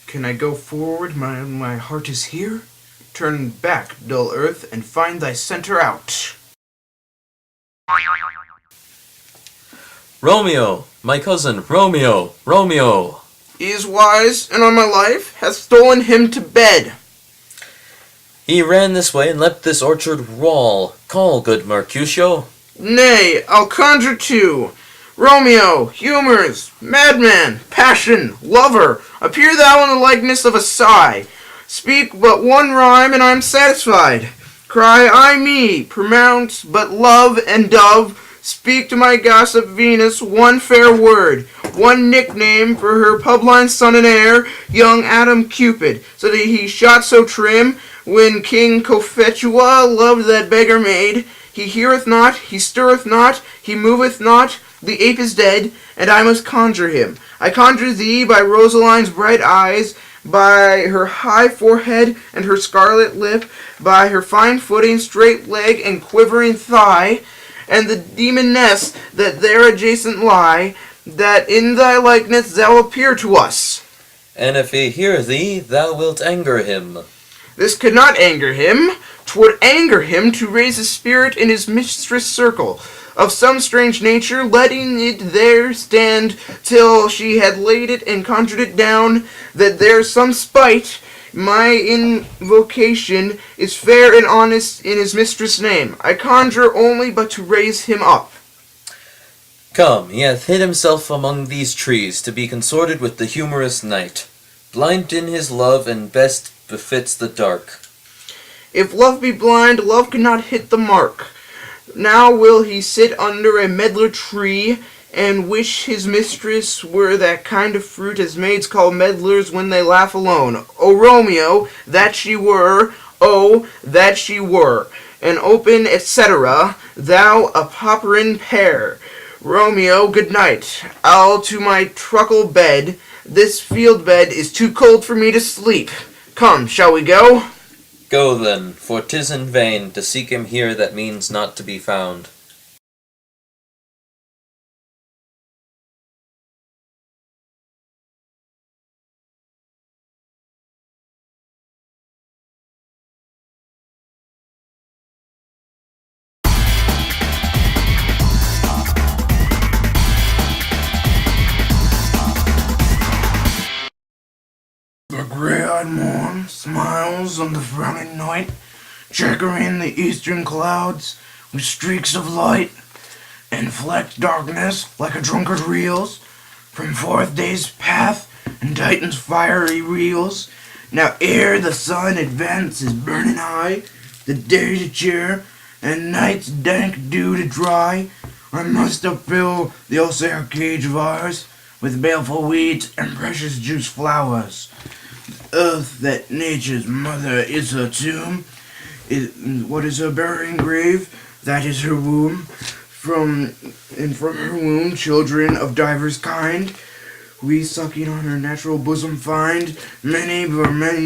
Can I go forward? My heart is here. Turn back, dull earth, and find thy center out. Romeo, my cousin, Romeo, Romeo. He is wise, and on my life hath stolen him to bed. He ran this way and leapt this orchard wall. Call, good Mercutio. Nay, I'll conjure too. Romeo, humours, madman, passion, lover, appear thou in the likeness of a sigh. Speak but one rhyme, and I am satisfied. Cry I me, pronounce but love and dove. Speak to my gossip Venus one fair word, one nickname for her publine son and heir, young Adam Cupid, so that he shot so trim, when King Cophetua loved that beggar maid. He heareth not, he stirreth not, he moveth not, the ape is dead, and I must conjure him. I conjure thee by Rosaline's bright eyes, by her high forehead and her scarlet lip, by her fine footing, straight leg, and quivering thigh, and the demoness that there adjacent lie, that in thy likeness thou appear to us. And if he hear thee, thou wilt anger him. This could not anger him. 'Twould anger him to raise his spirit in his mistress' circle, of some strange nature, letting it there stand till she had laid it and conjured it down, that there's some spite. My invocation is fair and honest in his mistress' name. I conjure only but to raise him up. Come, he hath hid himself among these trees, to be consorted with the humorous night. Blind in his love, and best befits the dark. If love be blind, love cannot hit the mark. Now will he sit under a medlar tree, and wish his mistress were that kind of fruit as maids call medlars when they laugh alone. O Romeo, that she were, oh, that she were, an open, etc., thou a popperin pear. Romeo, good night. I'll to my truckle bed. This field bed is too cold for me to sleep. Come, shall we go? Go then, for 'tis in vain to seek him here that means not to be found. The grey-eyed morn smiles on the frowning night, checkering the eastern clouds with streaks of light, and flecked darkness like a drunkard reels from forth day's path and Titan's fiery reels. Now ere the sun advances burning high, the day to cheer and night's dank dew to dry, I must upfill the Osir cage of ours with baleful weeds and precious juice flowers. Earth, that nature's mother, is her tomb. What is her burying grave? That is her womb. From her womb, children of divers kind, we sucking on her natural bosom find many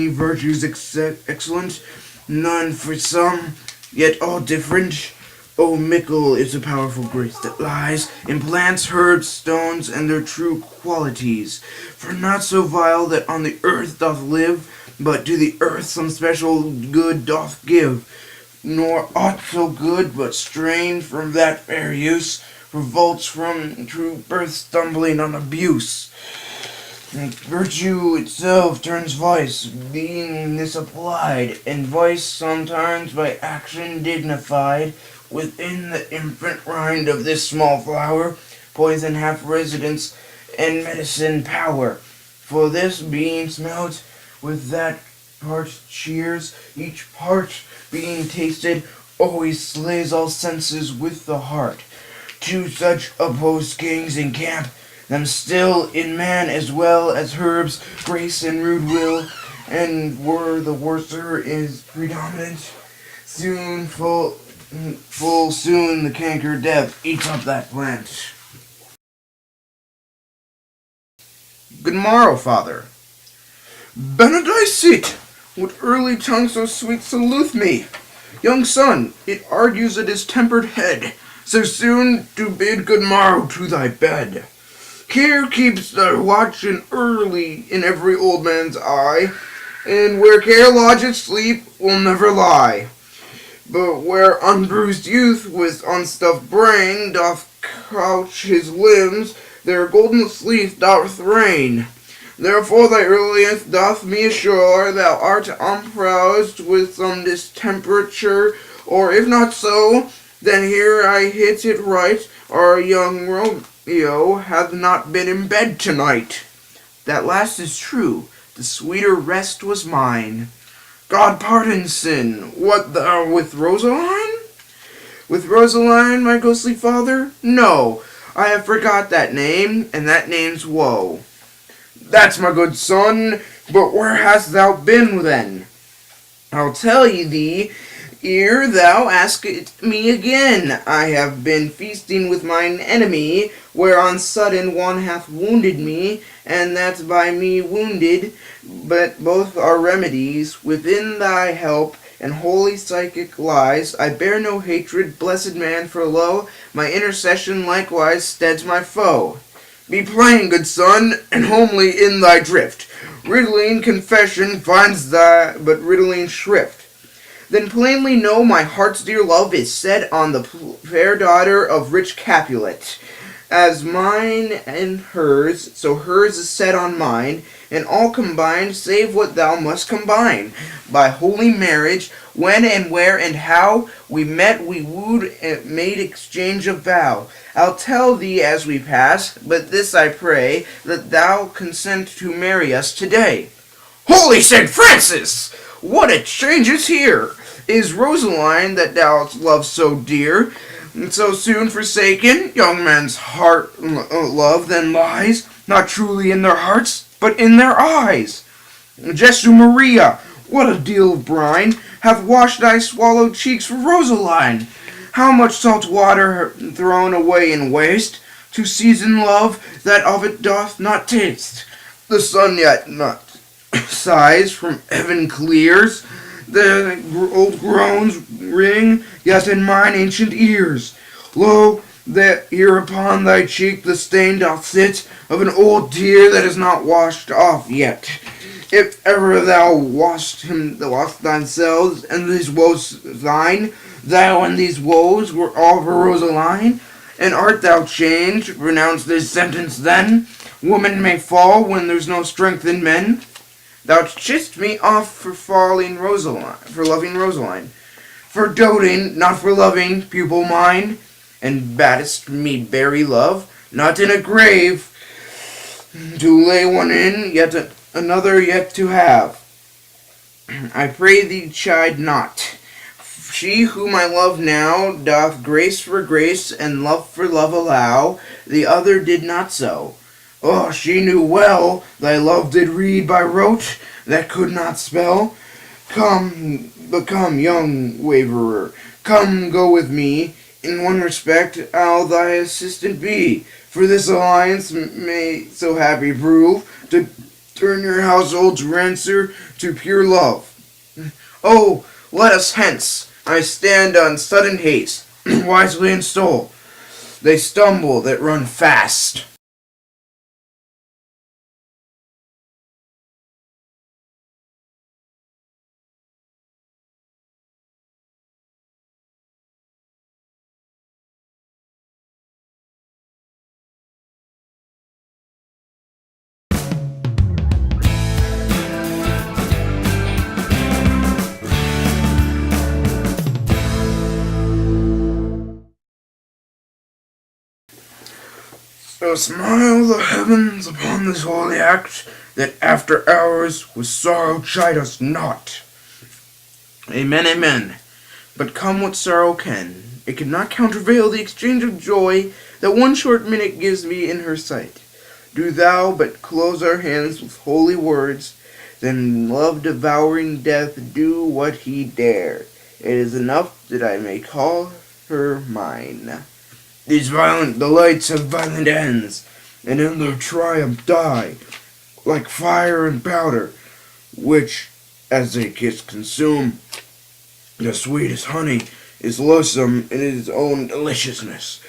virtues excellent, none for some, yet all different. Oh, mickle is the powerful grace that lies in plants, herbs, stones, and their true qualities. For not so vile that on the earth doth live, but to the earth some special good doth give. Nor aught so good, but strained from that fair use, revolts from true birth, stumbling on abuse. And virtue itself turns vice, being misapplied, and vice sometimes by action dignified. Within the infant rind of this small flower, poison hath residence and medicine power. For this being smelt with that part cheers, each part being tasted always slays all senses with the heart. Two such opposed kings encamp them still in man as well as herbs, grace and rude will, and were the worser is predominant, soon full soon the canker death eats up that plant. Good morrow, father. Benedicite! What early tongue so sweet salute me? Young son, it argues a distempered head, so soon to bid good morrow to thy bed. Care keeps their watching early in every old man's eye, and where care lodgeth sleep will never lie. But where unbruised youth with unstuffed brain doth couch his limbs, there golden sleep doth reign. Therefore thy earliest doth me assure thou art unproused with some distemperature, or if not so, then here I hit it right, our young Romeo hath not been in bed tonight. That last is true, the sweeter rest was mine. God pardon sin, what thou with Rosaline? With Rosaline, my ghostly father? No, I have forgot that name, and that name's woe. That's my good son, but where hast thou been then? I'll tell thee, ere thou ask it me again. I have been feasting with mine enemy, whereon sudden one hath wounded me, and that's by me wounded, but both are remedies. Within thy help and holy psychic lies, I bear no hatred, blessed man, for lo, my intercession likewise steads my foe. Be plain, good son, and homely in thy drift. Riddling confession finds thy but riddling shrift. Then plainly know my heart's dear love is set on the fair daughter of rich Capulet. As mine and hers, so hers is set on mine, and all combined, save what thou must combine. By holy marriage, when and where and how we met, we wooed, and made exchange of vow. I'll tell thee as we pass, but this I pray, that thou consent to marry us today. Holy St. Francis! What a change is here! Is Rosaline that thou lovest so dear, and so soon forsaken? Young men's heart love then lies, not truly in their hearts, but in their eyes. Jesu Maria, what a deal of brine hath washed thy swallowed cheeks for Rosaline! How much salt water thrown away in waste, to season love that of it doth not taste. The sun yet not sighs from heaven clears, the old groans ring yet in mine ancient ears. Lo, that here upon thy cheek the stain doth sit of an old tear that is not washed off yet. If ever thou wast thyself, and these woes thine, thou and these woes were all for Rosaline, and art thou changed? Pronounce this sentence then. Woman may fall when there's no strength in men. Thou chidst me off for loving Rosaline, for doting, not for loving, pupil mine, and badest me bury love, not in a grave, to lay one in, yet another yet to have. I pray thee chide not. She whom I love now doth grace for grace and love for love allow, the other did not so. Oh, she knew well thy love did read by rote that could not spell. Come, young waverer, come go with me. In one respect I'll thy assistant be, for this alliance may so happy prove, to turn your household's rancour to pure love. Oh, let us hence. I stand on sudden haste, wisely install. They stumble that run fast. So smile the heavens upon this holy act, that after hours with sorrow chide us not. Amen, amen. But come what sorrow can, it cannot countervail the exchange of joy that one short minute gives me in her sight. Do thou but close our hands with holy words, then love-devouring death do what he dare. It is enough that I may call her mine. These violent delights have violent ends, and in their triumph die, like fire and powder, which, as they kiss consume, the sweetest honey is loathsome in its own deliciousness,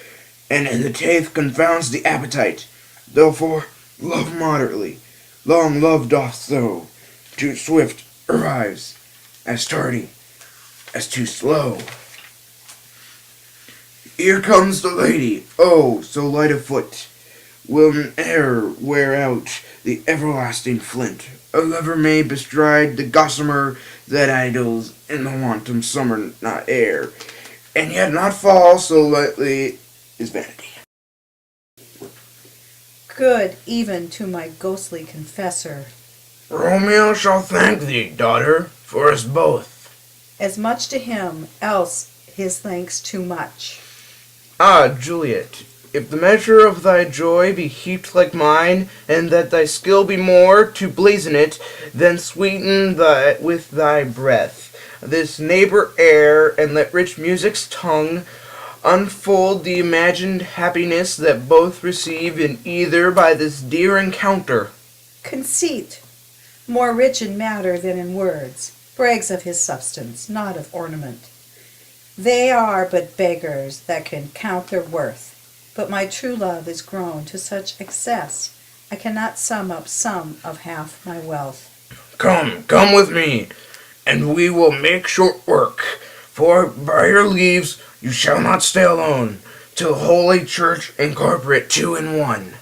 and in the teeth confounds the appetite. Therefore, love moderately. Long love doth so. Too swift arrives, as tardy as too slow. Here comes the lady, oh, so light of foot, will ne'er wear out the everlasting flint. A lover may bestride the gossamer that idles in the wanton summer not air, and yet not fall so lightly is vanity. Good even to my ghostly confessor. Romeo shall thank thee, daughter, for us both. As much to him, else his thanks too much. Ah, Juliet, if the measure of thy joy be heaped like mine, and that thy skill be more to blazon it, then sweeten with thy breath this neighbor air, and let rich music's tongue unfold the imagined happiness that both receive in either by this dear encounter. Conceit, more rich in matter than in words, brags of his substance, not of ornament. They are but beggars that can count their worth, but my true love is grown to such excess, I cannot sum up some of half my wealth. Come with me, and we will make short work, for by your leaves you shall not stay alone, till Holy Church incorporate two in one.